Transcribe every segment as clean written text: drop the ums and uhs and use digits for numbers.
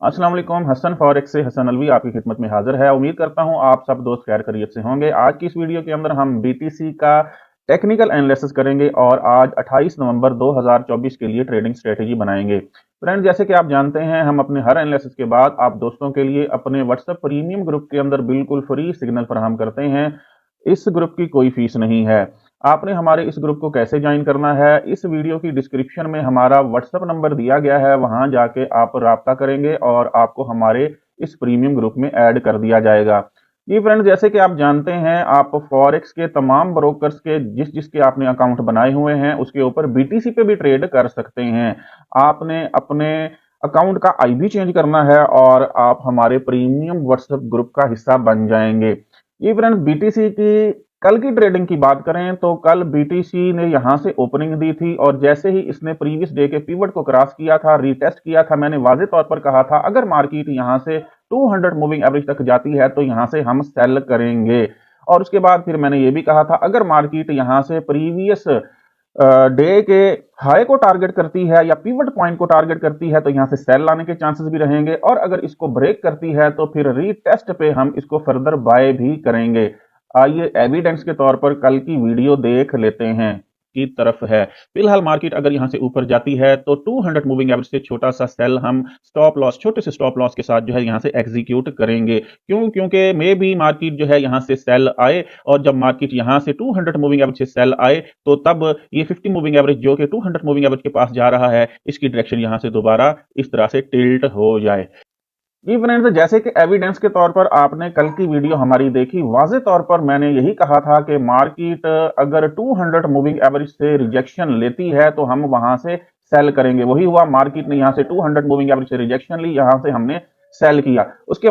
अस्सलाम वालेकुम। हसन फॉरेक्स से हसन अलवी आपकी खिदमत में हाजिर है। उम्मीद करता हूं आप सब दोस्त खैर खैरियत से होंगे। आज की इस वीडियो के अंदर हम बीटीसी का टेक्निकल एनालिसिस करेंगे और आज 28 नवंबर 2024 के लिए ट्रेडिंग स्ट्रेटेजी बनाएंगे। फ्रेंड, जैसे कि आप जानते हैं, हम अपने हर एनालिसिस के बाद आप दोस्तों के लिए अपने व्हाट्सएप प्रीमियम ग्रुप के अंदर बिल्कुल फ्री सिग्नल फराहम करते हैं। इस ग्रुप की कोई फीस नहीं है। आपने हमारे इस ग्रुप को कैसे ज्वाइन करना है, इस वीडियो की डिस्क्रिप्शन में हमारा व्हाट्सएप नंबर दिया गया है, वहां जाके आप राब्ता करेंगे और आपको हमारे इस प्रीमियम ग्रुप में ऐड कर दिया जाएगा। जी फ्रेंड, जैसे कि आप जानते हैं, आप फॉरेक्स के तमाम ब्रोकर्स के जिसके आपने अकाउंट बनाए हुए हैं उसके ऊपर बीटीसी पे भी ट्रेड कर सकते हैं। आपने अपने अकाउंट का आईबी चेंज करना है और आप हमारे प्रीमियम व्हाट्सएप ग्रुप का हिस्सा बन जाएंगे। जी फ्रेंड, बीटीसी की कल की ट्रेडिंग की बात करें तो कल बीटीसी ने यहां से ओपनिंग दी थी और जैसे ही इसने प्रीवियस डे के पिवट को क्रॉस किया था, रीटेस्ट किया था, मैंने वाजे तौर पर कहा था अगर मार्केट यहां से 200 मूविंग एवरेज तक जाती है तो यहां से हम सेल करेंगे। और उसके बाद फिर मैंने ये भी कहा था अगर मार्केट यहां से प्रीवियस डे के हाई को टारगेट करती है या पिवट पॉइंट को टारगेट करती है तो यहां से सेल लाने के चांसेस भी रहेंगे, और अगर इसको ब्रेक करती है तो फिर रीटेस्ट पे हम इसको फर्दर बाय भी करेंगे। आइए एविडेंस के तौर पर कल की वीडियो देख लेते हैं की तरफ है। फिलहाल मार्केट अगर यहां से ऊपर जाती है तो 200 मूविंग एवरेज से छोटा सा सेल हम स्टॉप लॉस, छोटे से स्टॉप लॉस के साथ जो है यहां से एग्जीक्यूट करेंगे। क्योंकि मे भी मार्केट जो है यहां से सेल आए, और जब मार्केट यहां से 200 मूविंग एवरेज से सेल आए तो तब ये 50 मूविंग एवरेज जो कि 200 मूविंग एवरेज के पास जा रहा है, इसकी डायरेक्शन यहां से दोबारा इस तरह से टिल्ट हो जाए। जी फ्रेंड्स, जैसे कि एविडेंस के तौर पर आपने कल की वीडियो हमारी देखी, वाजे तौर पर मैंने यही कहा था कि मार्केट अगर 200 मूविंग एवरेज से रिजेक्शन लेती है तो हम वहां से सेल करेंगे। वही हुआ, मार्केट ने यहां से 200 मूविंग एवरेज से रिजेक्शन ली, यहां से हमने सेल किया। उसके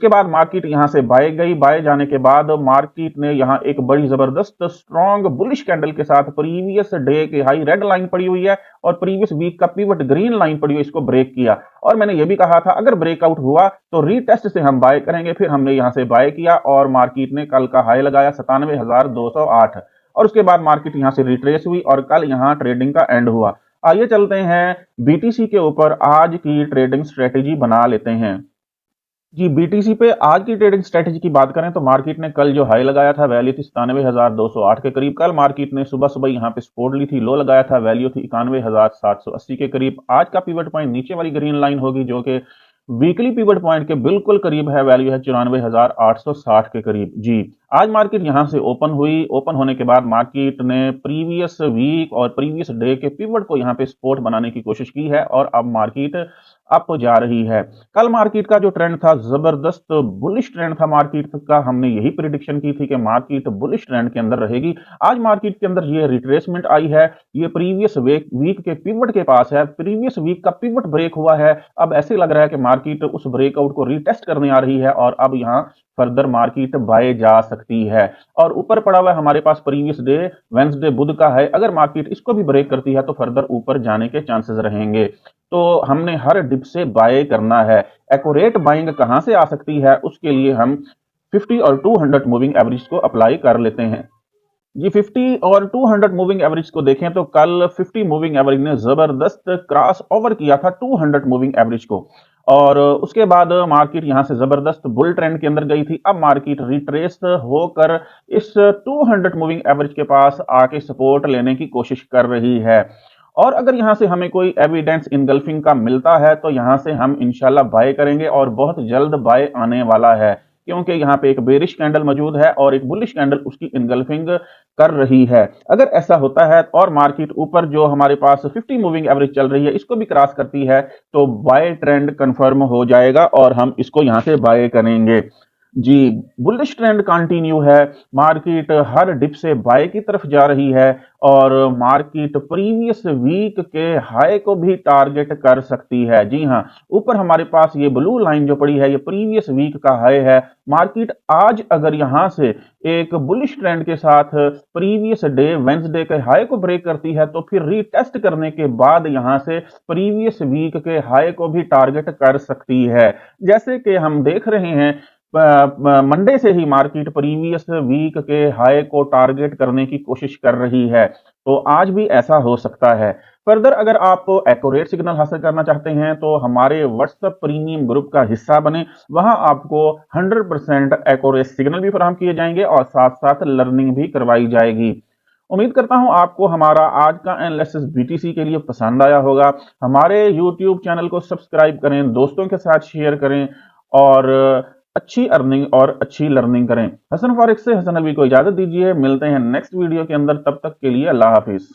बाद मार्केट यहां से बाय गई। बाय जाने के बाद मार्केट ने यहां एक बड़ी जबरदस्त स्ट्रॉन्ग बुलिश कैंडल के साथ, प्रीवियस डे के हाई रेड लाइन पड़ी हुई है और प्रीवियस वीक का पिवट ग्रीन लाइन पड़ी हुई, इसको ब्रेक किया। और मैंने ये भी कहा था अगर ब्रेकआउट हुआ तो रीटेस्ट से हम बाय करेंगे। फिर हमने यहां से बाय किया और मार्केट ने कल का हाई लगाया 97,208, और उसके बाद मार्केट यहां से रिट्रेस हुई और कल यहां ट्रेडिंग का एंड हुआ। आइए चलते हैं बीटीसी के ऊपर आज की ट्रेडिंग स्ट्रेटेजी बना लेते हैं। जी, बीटीसी पे आज की ट्रेडिंग स्ट्रेटेजी की बात करें तो मार्केट ने कल जो हाई लगाया था वैल्यू थी 97,208 के करीब। कल मार्केट ने सुबह सुबह यहां पे सपोर्ट ली थी, लो लगाया था, वैल्यू थी 91,780 के करीब। आज का पिवट पॉइंट नीचे वाली ग्रीन लाइन होगी जो कि वीकली पिवट पॉइंट के बिल्कुल करीब है, वैल्यू है 94,860 के करीब। जी, आज मार्केट यहां से ओपन हुई। ओपन होने के बाद मार्केट ने प्रीवियस वीक और प्रीवियस डे के पिवट को यहां पे सपोर्ट बनाने की कोशिश की है और अब मार्केट अप जा रही है। कल मार्केट का जो ट्रेंड था, जबरदस्त बुलिश ट्रेंड था मार्केट का। हमने यही प्रिडिक्शन की थी कि मार्केट बुलिश ट्रेंड के अंदर रहेगी। आज मार्केट के अंदर ये रिट्रेसमेंट आई है, ये प्रीवियस वीक के पिवट के पास है, प्रीवियस वीक का पिवट ब्रेक हुआ है। अब ऐसे लग रहा है कि मार्केट उस ब्रेकआउट को रीटेस्ट करने आ रही है और अब यहां फर्दर मार्केट बाय जा सकती है। और ऊपर पड़ा हुआ है हमारे पास प्रीवियस डे वेंसडे बुध का है, अगर मार्केट इसको भी ब्रेक करती है तो फर्दर ऊपर जाने के चांसेस रहेंगे। तो हमने हर डिप से बाय करना है। एक्यूरेट बाइंग कहां से आ सकती है, उसके लिए हम 50 और 200 मूविंग एवरेज को अप्लाई कर लेते हैं। जी, 50 और 200 मूविंग एवरेज को देखें तो कल 50 मूविंग एवरेज ने जबरदस्त क्रॉस ओवर किया था 200 मूविंग एवरेज को, और उसके बाद मार्केट यहां से जबरदस्त बुल ट्रेंड के अंदर गई थी। अब मार्केट रिट्रेस होकर इस 200 मूविंग एवरेज के पास आके सपोर्ट लेने की कोशिश कर रही है। और अगर यहां से हमें कोई एविडेंस इनगल्फिंग का मिलता है तो यहां से हम इंशाल्लाह बाय करेंगे, और बहुत जल्द बाय आने वाला है, क्योंकि यहां पे एक बेरिश कैंडल मौजूद है और एक बुलिश कैंडल उसकी इनगल्फिंग कर रही है। अगर ऐसा होता है और मार्केट ऊपर जो हमारे पास 50 मूविंग एवरेज चल रही है इसको भी क्रॉस करती है तो बाय ट्रेंड कंफर्म हो जाएगा और हम इसको यहां से बाय करेंगे। जी, बुलिश ट्रेंड कंटिन्यू है। मार्केट हर डिप से बाय की तरफ जा रही है और मार्केट प्रीवियस वीक के हाई को भी टारगेट कर सकती है। जी हां, ऊपर हमारे पास ये ब्लू लाइन जो पड़ी है ये प्रीवियस वीक का हाई है। मार्केट आज अगर यहां से एक बुलिश ट्रेंड के साथ प्रीवियस डे वेंसडे के हाई को ब्रेक करती है तो फिर रीटेस्ट करने के बाद यहां से प्रीवियस वीक के हाई को भी टारगेट कर सकती है। जैसे कि हम देख रहे हैं, मंडे से ही मार्केट प्रीवियस वीक के हाई को टारगेट करने की कोशिश कर रही है, तो आज भी ऐसा हो सकता है। फर्दर अगर आप एक्यूरेट सिग्नल हासिल करना चाहते हैं तो हमारे व्हाट्सएप प्रीमियम ग्रुप का हिस्सा बने। वहां आपको 100% एक्यूरेट सिग्नल भी फराहम किए जाएंगे और साथ साथ लर्निंग भी करवाई जाएगी। उम्मीद करता हूं आपको हमारा आज का एनालिसिस बीटीसी के लिए पसंद आया होगा। हमारे यूट्यूब चैनल को सब्सक्राइब करें, दोस्तों के साथ शेयर करें और अच्छी अर्निंग और अच्छी लर्निंग करें। हसन फॉरेक्स से हसन अलवी को इजाजत दीजिए। मिलते हैं नेक्स्ट वीडियो के अंदर, तब तक के लिए अल्लाह हाफिज।